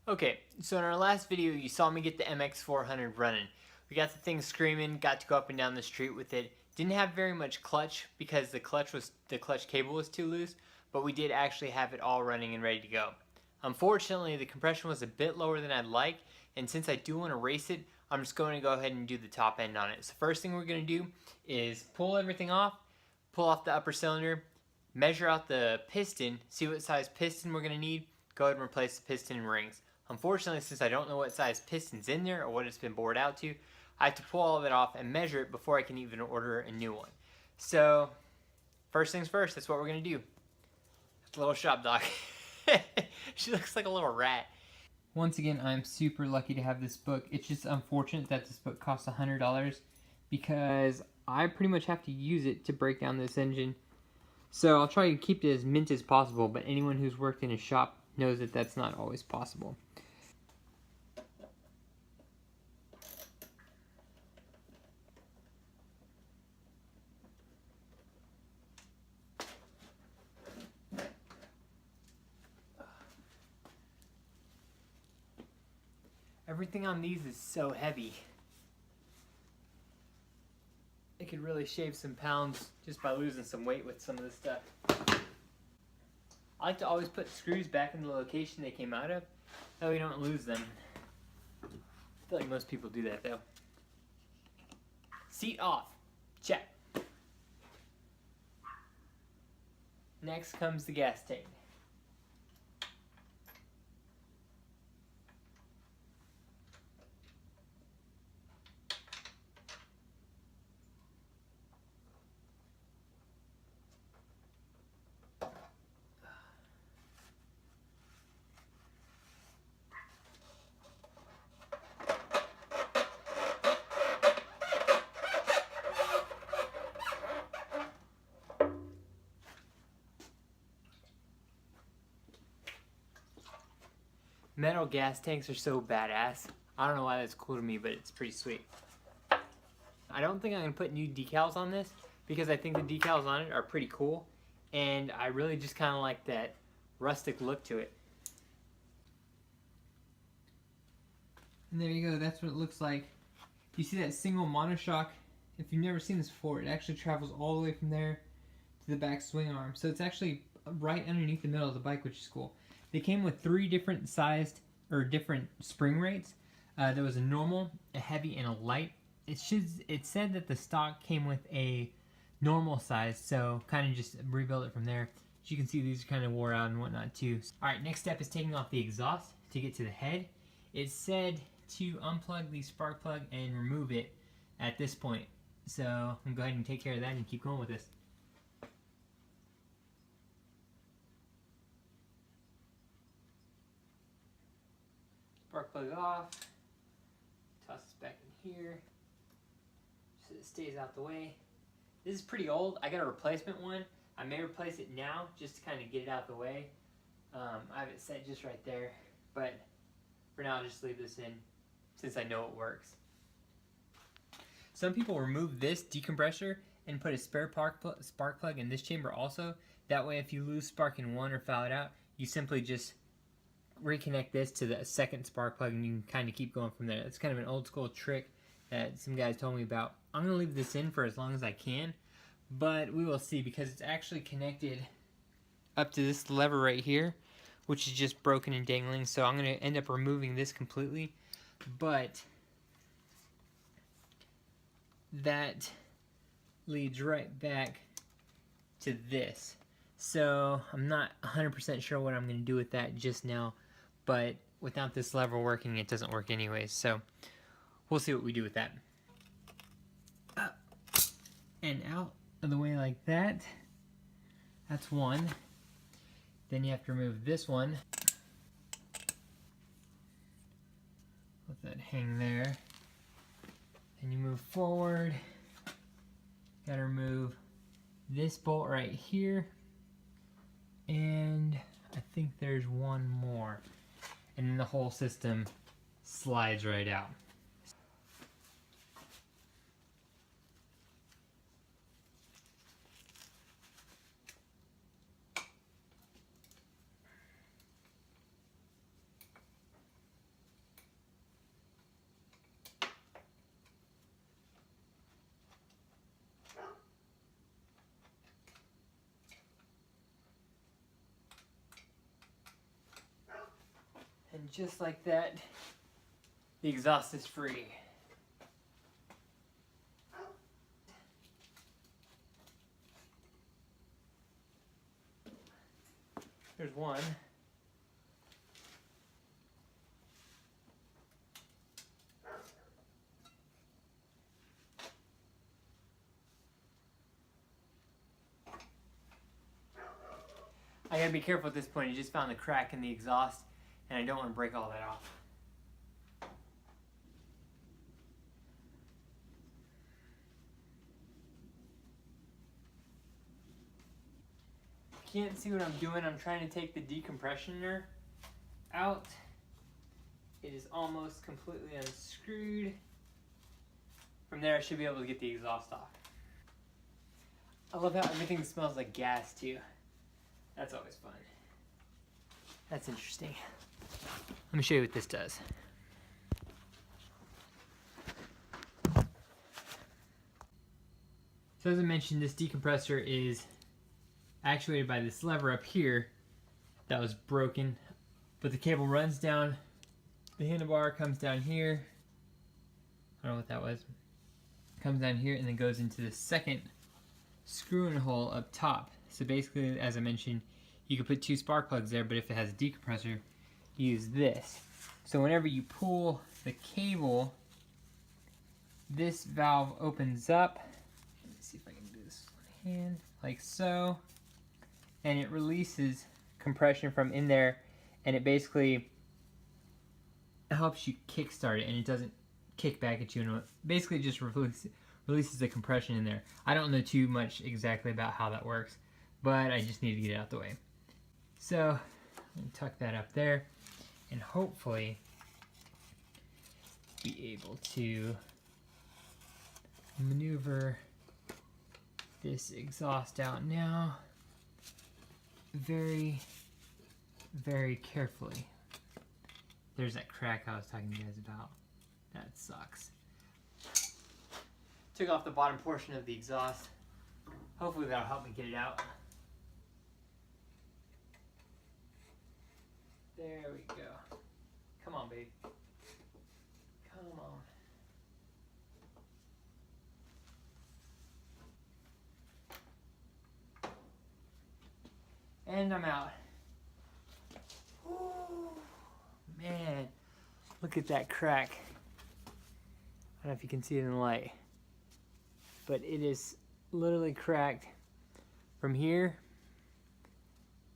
Okay, so in our last video you saw me get the MX400 running. We got the thing screaming, got to go up and down the street with it. Didn't have very much clutch because the clutch cable was too loose, but we did actually have it all running and ready to go. Unfortunately, the compression was a bit lower than I'd like, and since I do want to race it, I'm just going to go ahead and do the top end on it. So first thing we're going to do is pull everything off, pull off the upper cylinder, measure out the piston, see what size piston we're going to need, go ahead and replace the piston and rings. Unfortunately, since I don't know what size piston's in there or what it's been bored out to, I have to pull all of it off and measure it before I can even order a new one. So, first things first, that's what we're going to do. Little shop dog. She looks like a little rat. Once again, I'm super lucky to have this book. It's just unfortunate that this book costs $100 because I pretty much have to use it to break down this engine. So I'll try to keep it as mint as possible, but anyone who's worked in a shop knows that that's not always possible. Everything on these is so heavy. It could really shave some pounds just by losing some weight with some of this stuff. I like to always put screws back in the location they came out of, that way we don't lose them. I feel like most people do that though. Seat off. Check. Next comes the gas tank. Metal gas tanks are so badass. I don't know why that's cool to me, but it's pretty sweet. I don't think I'm going to put new decals on this because I think the decals on it are pretty cool, and I really just kind of like that rustic look to it. And there you go, that's what it looks like. You see that single monoshock? If you've never seen this before, it actually travels all the way from there to the back swing arm. So it's actually right underneath the middle of the bike, which is cool. They came with 3 different sized, or different spring rates. There was a normal, a heavy, and a light. It said that the stock came with a normal size, so kind of just rebuild it from there. As you can see, these are kind of wore out and whatnot too. Alright, next step is taking off the exhaust to get to the head. It said to unplug the spark plug and remove it at this point. So I'm going to go ahead and take care of that and keep going with this. Spark plug off, toss this back in here so it stays out the way. This is pretty old. I got a replacement one. I may replace it now just to kind of get it out the way. I have it set just right there, but for now I'll just leave this in since I know it works. Some people remove this decompressor and put a spare spark plug in this chamber also. That way if you lose spark in one or foul it out, you simply just reconnect this to the second spark plug and you can kind of keep going from there. It's kind of an old school trick that some guys told me about. I'm going to leave this in for as long as I can, but we will see because it's actually connected up to this lever right here, which is just broken and dangling, so I'm going to end up removing this completely, but that leads right back to this. So I'm not 100% sure what I'm going to do with that just now, but without this lever working, it doesn't work anyways, so we'll see what we do with that. Up and out of the way like that. That's one. Then you have to remove this one. Let that hang there. Then you move forward. Gotta remove this bolt right here. And I think there's one more. And then the whole system slides right out. just like that, the exhaust is free. There's one. I gotta be careful at this point. You just found the crack in the exhaust, and I don't want to break all that off. Can't see what I'm doing. I'm trying to take the decompressioner out. It is almost completely unscrewed. From there, I should be able to get the exhaust off. I love how everything smells like gas too. That's always fun. That's interesting. Let me show you what this does. So as I mentioned, this decompressor is actuated by this lever up here that was broken, but the cable runs down, the handlebar comes down here, I don't know what that was, comes down here and then goes into the second screw-in hole up top. So basically, as I mentioned, you could put two spark plugs there, but if it has a decompressor, use this. So whenever you pull the cable, this valve opens up. Let me see if I can do this with my hand, like so. And it releases compression from in there, and it basically helps you kickstart it, and it doesn't kick back at you, and it basically just releases the compression in there. I don't know too much exactly about how that works, but I just need to get it out the way. So I'm going to tuck that up there, and hopefully be able to maneuver this exhaust out now very, very carefully. There's that crack I was talking to you guys about. That sucks. Took off the bottom portion of the exhaust. Hopefully that'll help me get it out. There we go. Come on, babe. Come on. And I'm out. Ooh, man, look at that crack. I don't know if you can see it in the light, but it is literally cracked from here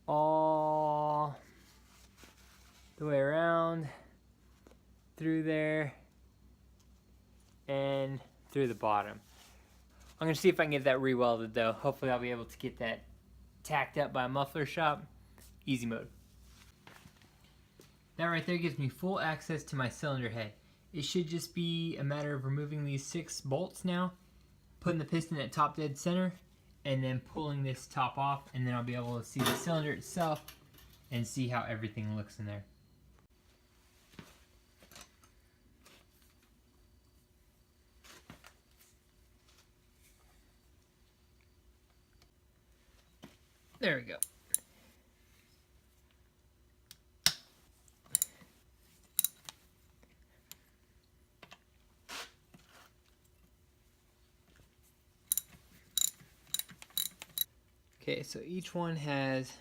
all the way around, through there, and through the bottom. I'm gonna see if I can get that re-welded though. Hopefully I'll be able to get that tacked up by a muffler shop. Easy mode. That right there gives me full access to my cylinder head. It should just be a matter of removing these 6 bolts now, putting the piston at top dead center, and then pulling this top off, and then I'll be able to see the cylinder itself and see how everything looks in there. There we go. Okay, so each one has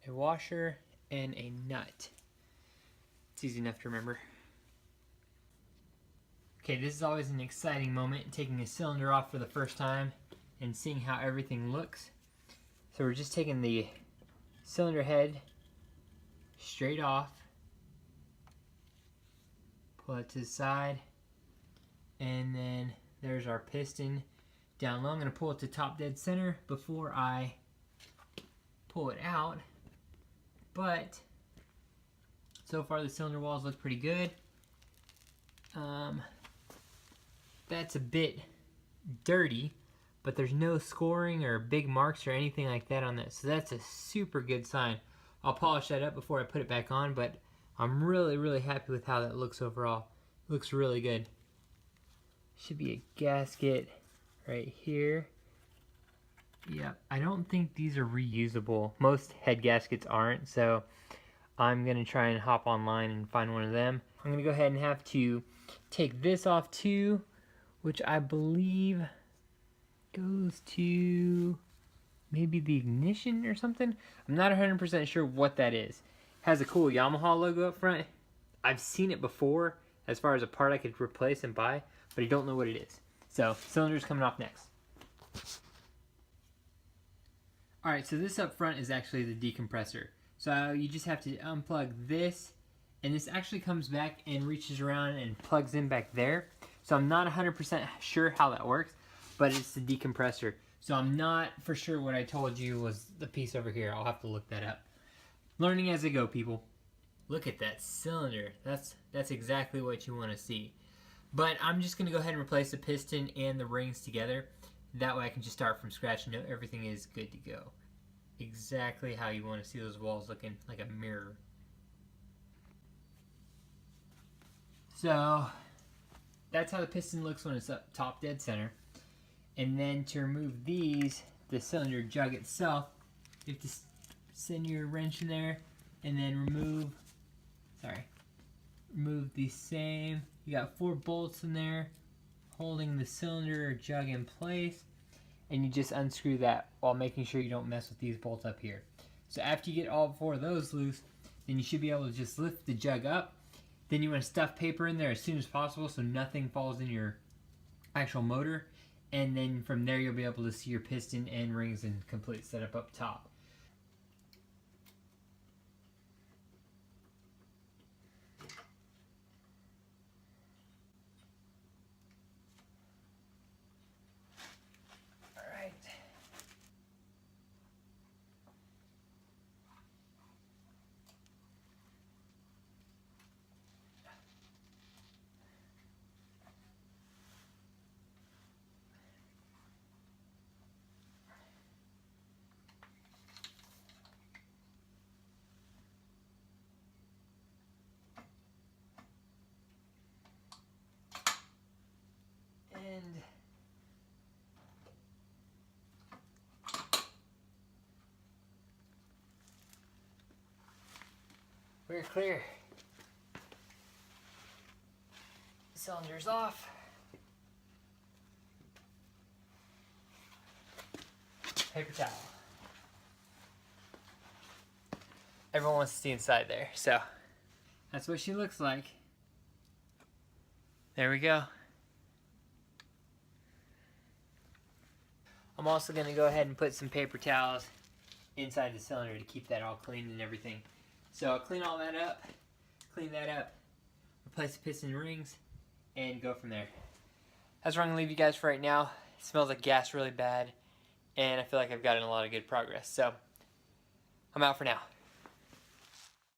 a washer and a nut. It's easy enough to remember. Okay, this is always an exciting moment, taking a cylinder off for the first time and seeing how everything looks. So we're just taking the cylinder head straight off, pull it to the side, and then there's our piston down low. I'm going to pull it to top dead center before I pull it out, but so far the cylinder walls look pretty good. That's a bit dirty, but there's no scoring or big marks or anything like that on that, so that's a super good sign. I'll polish that up before I put it back on, but I'm really happy with how that looks overall. It looks really good. Should be a gasket right here. Yeah, I don't think these are reusable. Most head gaskets aren't, so I'm going to try and hop online and find one of them. I'm going to go ahead and have to take this off too, which I believe goes to maybe the ignition or something. I'm not 100% sure what that is. It has a cool Yamaha logo up front. I've seen it before as far as a part I could replace and buy, but I don't know what it is. So, cylinder's coming off next. Alright, so this up front is actually the decompressor. So you just have to unplug this, and this actually comes back and reaches around and plugs in back there. So I'm not 100% sure how that works, but it's the decompressor. So I'm not for sure what I told you was the piece over here. I'll have to look that up. Learning as I go, people. Look at that cylinder. That's exactly what you want to see. But I'm just going to go ahead and replace the piston and the rings together. That way I can just start from scratch and know everything is good to go. Exactly how you want to see those walls looking like a mirror. So that's how the piston looks when it's up top dead center. And then to remove these, the cylinder jug itself, you have to send your wrench in there and then remove the same. You got 4 bolts in there holding the cylinder or jug in place, and you just unscrew that while making sure you don't mess with these bolts up here. So after you get all 4 of those loose, then you should be able to just lift the jug up. Then you want to stuff paper in there as soon as possible so nothing falls in your actual motor, and then from there you'll be able to see your piston and rings and complete setup up top. And we're clear. Cylinder's off. Paper towel. Everyone wants to see inside there, so that's what she looks like. There we go. I'm also going to go ahead and put some paper towels inside the cylinder to keep that all clean and everything. So I'll clean all that up, clean that up, replace the piston and rings, and go from there. That's where I'm going to leave you guys for right now. It smells like gas really bad, and I feel like I've gotten a lot of good progress. So I'm out for now.